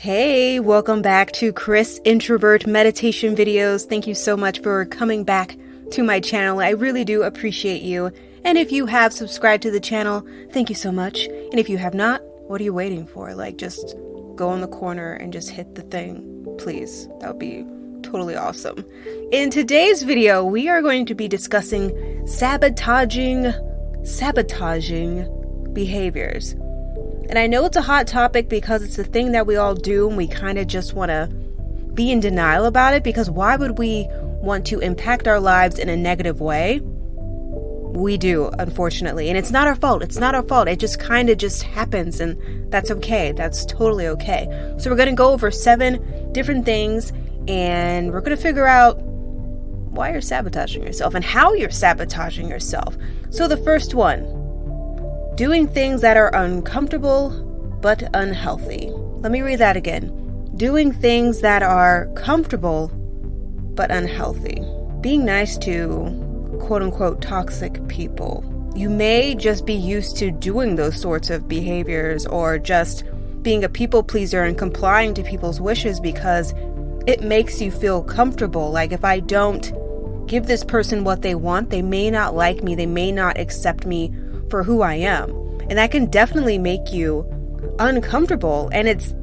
Hey, welcome back to Chris Introvert Meditation Videos. Thank you so much for coming back to my channel. I really do appreciate you. And if you have subscribed to the channel, thank you so much. And if you have not, what are you waiting for? Just go in the corner and just hit the thing, please. That would be totally awesome. In today's video, we are going to be discussing sabotaging behaviors. And I know it's a hot topic because it's a thing that we all do and we kind of just want to be in denial about it, because why would we want to impact our lives in a negative way? We do, unfortunately. And it's not our fault. It's not our fault. It just kind of just happens, and that's okay. That's totally okay. So we're going to go over 7 different things, and we're going to figure out why you're sabotaging yourself and how you're sabotaging yourself. So the first one, doing things that are uncomfortable but unhealthy. Let me read that again. Doing things that are comfortable but unhealthy. Being nice to quote-unquote toxic people. You may just be used to doing those sorts of behaviors, or just being a people pleaser and complying to people's wishes because it makes you feel comfortable. Like, if I don't give this person what they want, they may not like me, they may not accept me for who I am. And that can definitely make you uncomfortable, and it's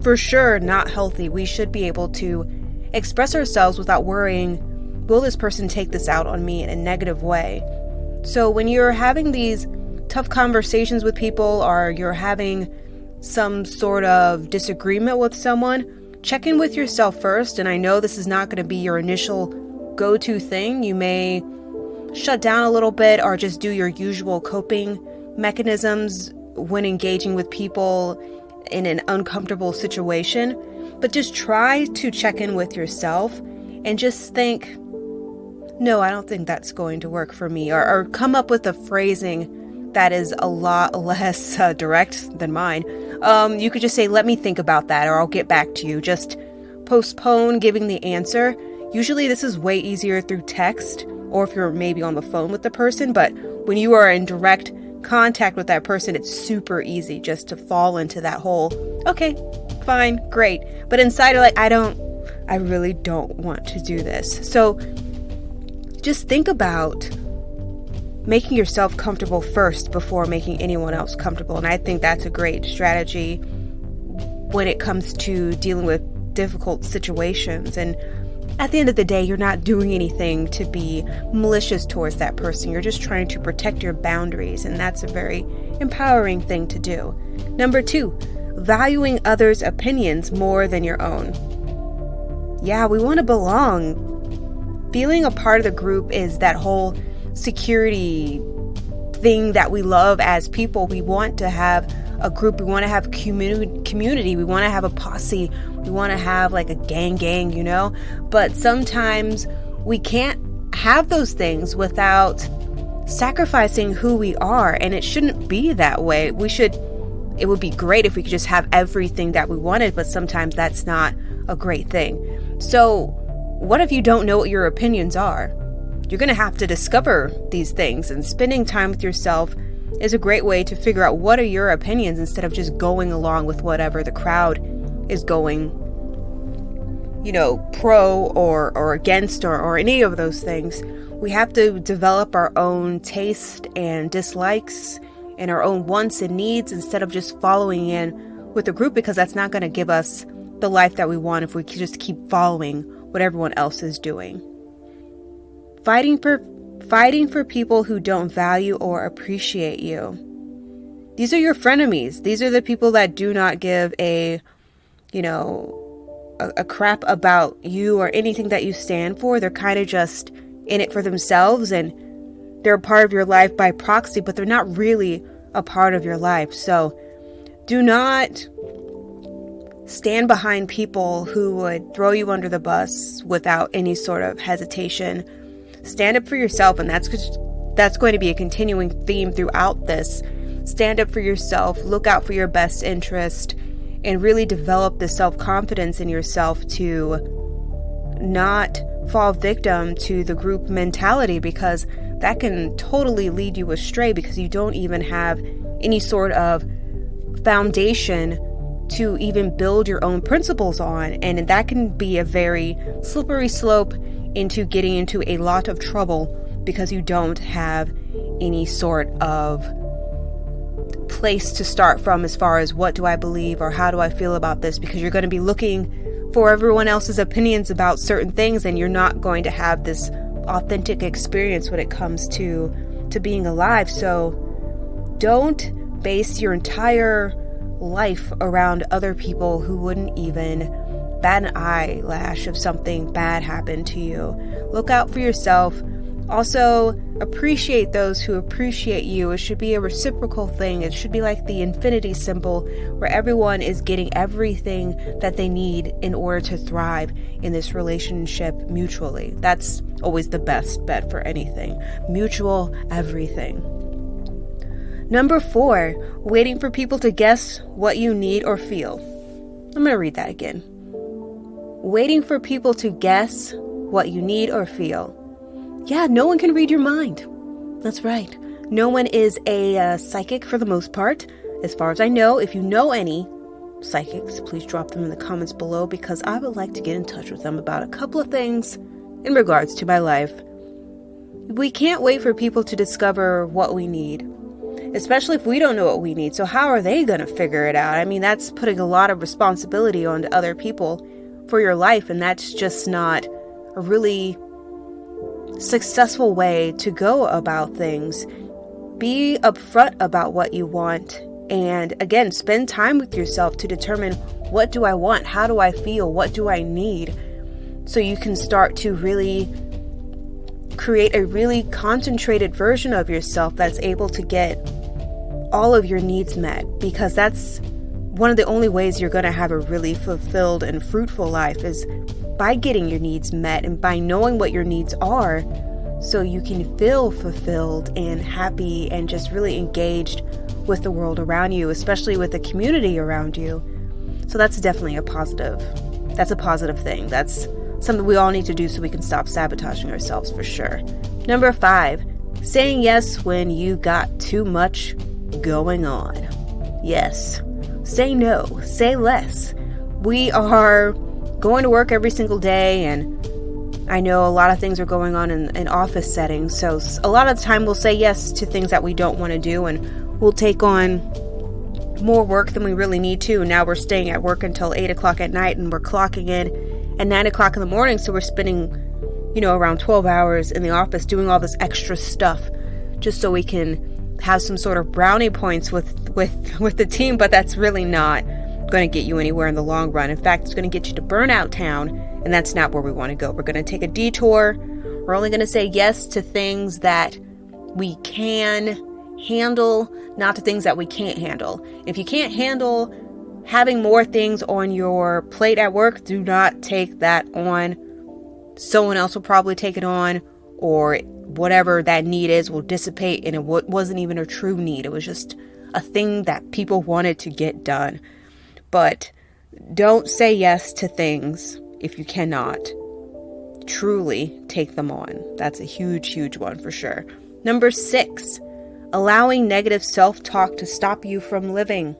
for sure not healthy. We should be able to express ourselves without worrying, will this person take this out on me in a negative way? So when you're having these tough conversations with people, or you're having some sort of disagreement with someone, check in with yourself first. And I know this is not going to be your initial go-to thing. You may shut down a little bit or just do your usual coping mechanisms when engaging with people in an uncomfortable situation. But just try to check in with yourself and just think, no, I don't think that's going to work for me. Or come up with a phrasing that is a lot less direct than mine. You could just say, let me think about that, or I'll get back to you. Just postpone giving the answer. Usually this is way easier through text, or if you're maybe on the phone with the person. But when you are in direct contact with that person, it's super easy just to fall into that whole, okay, fine, great. But inside you're like, I really don't want to do this. So just think about making yourself comfortable first before making anyone else comfortable. And I think that's a great strategy when it comes to dealing with difficult situations. And at the end of the day, you're not doing anything to be malicious towards that person. You're just trying to protect your boundaries, and that's a very empowering thing to do. Number 2, valuing others' opinions more than your own. Yeah, we want to belong. Feeling a part of the group is that whole security thing that we love as people. We want to have a group. We want to have community. We want to have a posse. We want to have like a gang, you know? But sometimes we can't have those things without sacrificing who we are. And it shouldn't be that way. It would be great if we could just have everything that we wanted, but sometimes that's not a great thing. So what if you don't know what your opinions are? You're going to have to discover these things, and spending time with yourself is a great way to figure out what are your opinions instead of just going along with whatever the crowd is going, pro or against or any of those things. We have to develop our own taste and dislikes and our own wants and needs instead of just following in with the group, because that's not going to give us the life that we want if we just keep following what everyone else is doing. Fighting for people who don't value or appreciate you. These are your frenemies. These are the people that do not give a crap about you or anything that you stand for. They're kind of just in it for themselves, and they're a part of your life by proxy, but they're not really a part of your life. So do not stand behind people who would throw you under the bus without any sort of hesitation. Stand up for yourself, and that's going to be a continuing theme throughout this. Stand up for yourself, look out for your best interest, and really develop the self-confidence in yourself to not fall victim to the group mentality, because that can totally lead you astray because you don't even have any sort of foundation to even build your own principles on. And that can be a very slippery slope into getting into a lot of trouble because you don't have any sort of place to start from as far as what do I believe or how do I feel about this, because you're going to be looking for everyone else's opinions about certain things, and you're not going to have this authentic experience when it comes to being alive. So don't base your entire life around other people who wouldn't even bat an eyelash if something bad happened to you. Look out for yourself. Also, appreciate those who appreciate you. It should be a reciprocal thing. It should be like the infinity symbol, where everyone is getting everything that they need in order to thrive in this relationship mutually. That's always the best bet for anything. Mutual everything. Number 4, waiting for people to guess what you need or feel. I'm going to read that again. Waiting for people to guess what you need or feel. Yeah, no one can read your mind. That's right. No one is a psychic for the most part. As far as I know, if you know any psychics, please drop them in the comments below, because I would like to get in touch with them about a couple of things in regards to my life. We can't wait for people to discover what we need, especially if we don't know what we need. So how are they going to figure it out? I mean, that's putting a lot of responsibility onto other people for your life, and that's just not a really successful way to go about things. Be upfront about what you want, and again, spend time with yourself to determine, what do I want? How do I feel? What do I need? So you can start to really create a really concentrated version of yourself that's able to get all of your needs met, because that's one of the only ways you're going to have a really fulfilled and fruitful life, is by getting your needs met and by knowing what your needs are, so you can feel fulfilled and happy and just really engaged with the world around you, especially with the community around you. So that's definitely a positive. That's a positive thing. That's something we all need to do so we can stop sabotaging ourselves, for sure. Number 5, saying yes when you got too much going on. Yes. Say no. Say less. We are going to work every single day, and I know a lot of things are going on in office settings, so a lot of the time we'll say yes to things that we don't want to do, and we'll take on more work than we really need to. Now we're staying at work until 8 o'clock at night, and we're clocking in at 9 o'clock in the morning, so we're spending, around 12 hours in the office doing all this extra stuff just so we can have some sort of brownie points with the team, but that's really not going to get you anywhere in the long run. In fact, it's going to get you to burnout town, and that's not where we want to go. We're going to take a detour. We're only going to say yes to things that we can handle, not to things that we can't handle. If you can't handle having more things on your plate at work, do not take that on. Someone else will probably take it on, or whatever that need is will dissipate, and it wasn't even a true need. It was just a thing that people wanted to get done. But don't say yes to things if you cannot truly take them on. That's a huge, huge one for sure. Number 6, allowing negative self-talk to stop you from living.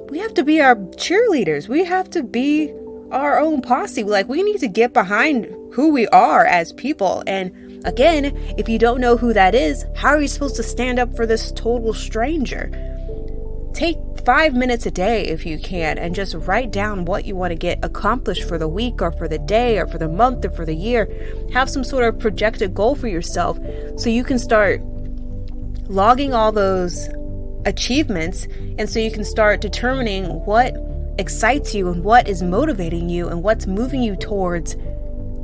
We have to be our cheerleaders. We have to be our own posse. We need to get behind who we are as people. And again, if you don't know who that is, how are you supposed to stand up for this total stranger? Take 5 minutes a day if you can, and just write down what you want to get accomplished for the week or for the day or for the month or for the year. Have some sort of projected goal for yourself so you can start logging all those achievements, and so you can start determining what excites you and what is motivating you and what's moving you towards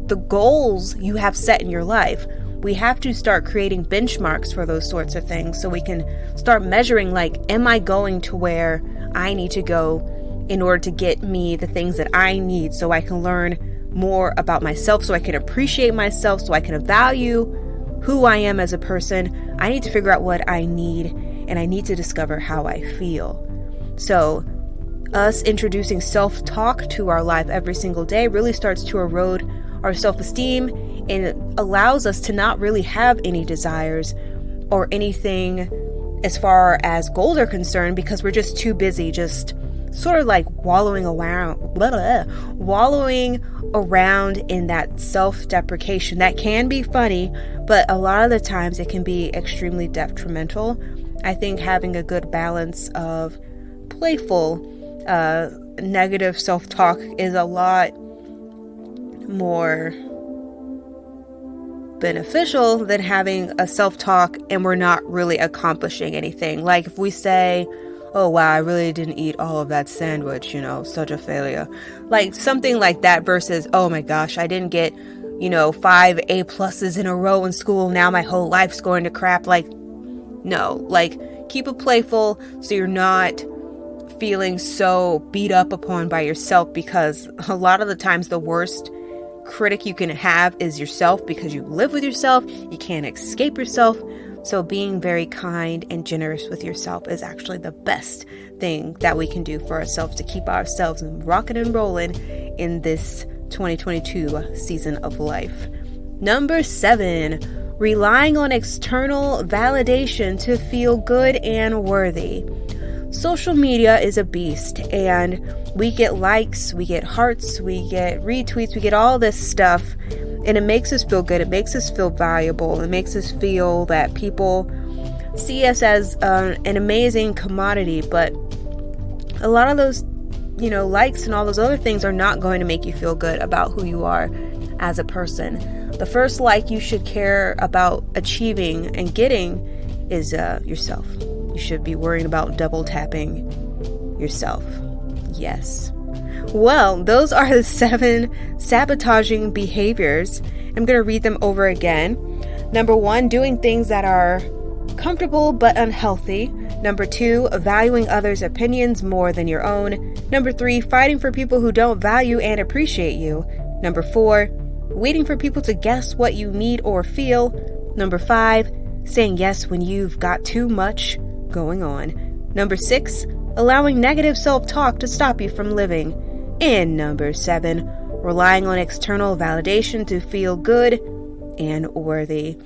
the goals you have set in your life. We have to start creating benchmarks for those sorts of things so we can start measuring, am I going to where I need to go in order to get me the things that I need, so I can learn more about myself, so I can appreciate myself, so I can value who I am as a person. I need to figure out what I need, and I need to discover how I feel. So us introducing self-talk to our life every single day really starts to erode our self-esteem, and it allows us to not really have any desires or anything as far as goals are concerned, because we're just too busy just sort of like wallowing around in that self-deprecation. That can be funny, but a lot of the times it can be extremely detrimental. I think having a good balance of playful, negative self-talk is a lot more beneficial than having a self-talk and we're not really accomplishing anything. Like if we say, oh wow, I really didn't eat all of that sandwich, such a failure. Like something like that versus, oh my gosh, I didn't get, 5 A+ in a row in school. Now my whole life's going to crap. Like, no, like keep it playful so you're not feeling so beat up upon by yourself, because a lot of the times the worst critic you can have is yourself, because you live with yourself, you can't escape yourself. So being very kind and generous with yourself is actually the best thing that we can do for ourselves to keep ourselves rocking and rolling in this 2022 season of life. Number 7, relying on external validation to feel good and worthy. Social media is a beast, and we get likes, we get hearts, we get retweets, we get all this stuff, and it makes us feel good. It makes us feel valuable. It makes us feel that people see us as an amazing commodity, but a lot of those, likes and all those other things are not going to make you feel good about who you are as a person. The first like you should care about achieving and getting is yourself. You should be worrying about double tapping yourself. Yes. Well, those are the 7 sabotaging behaviors. I'm going to read them over again. Number 1, doing things that are comfortable but unhealthy. Number 2, valuing others' opinions more than your own. Number 3, fighting for people who don't value and appreciate you. Number 4, waiting for people to guess what you need or feel. Number 5, saying yes when you've got too much going on. Number 6, allowing negative self-talk to stop you from living. And number 7, relying on external validation to feel good and worthy.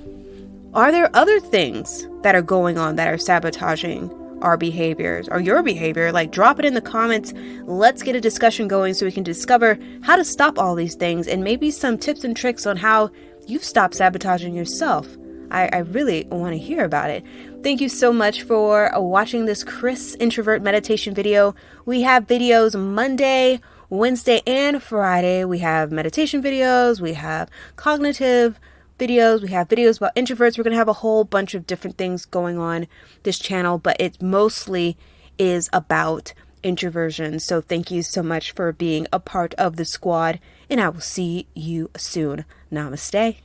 Are there other things that are going on that are sabotaging our behaviors or your behavior? Like, drop it in the comments. Let's get a discussion going so we can discover how to stop all these things and maybe some tips and tricks on how you've stopped sabotaging yourself. I really want to hear about it. Thank you so much for watching this Chris Introvert meditation video. We have videos Monday, Wednesday, and Friday. We have meditation videos. We have cognitive videos. We have videos about introverts. We're going to have a whole bunch of different things going on this channel, but it mostly is about introversion. So thank you so much for being a part of the squad, and I will see you soon. Namaste.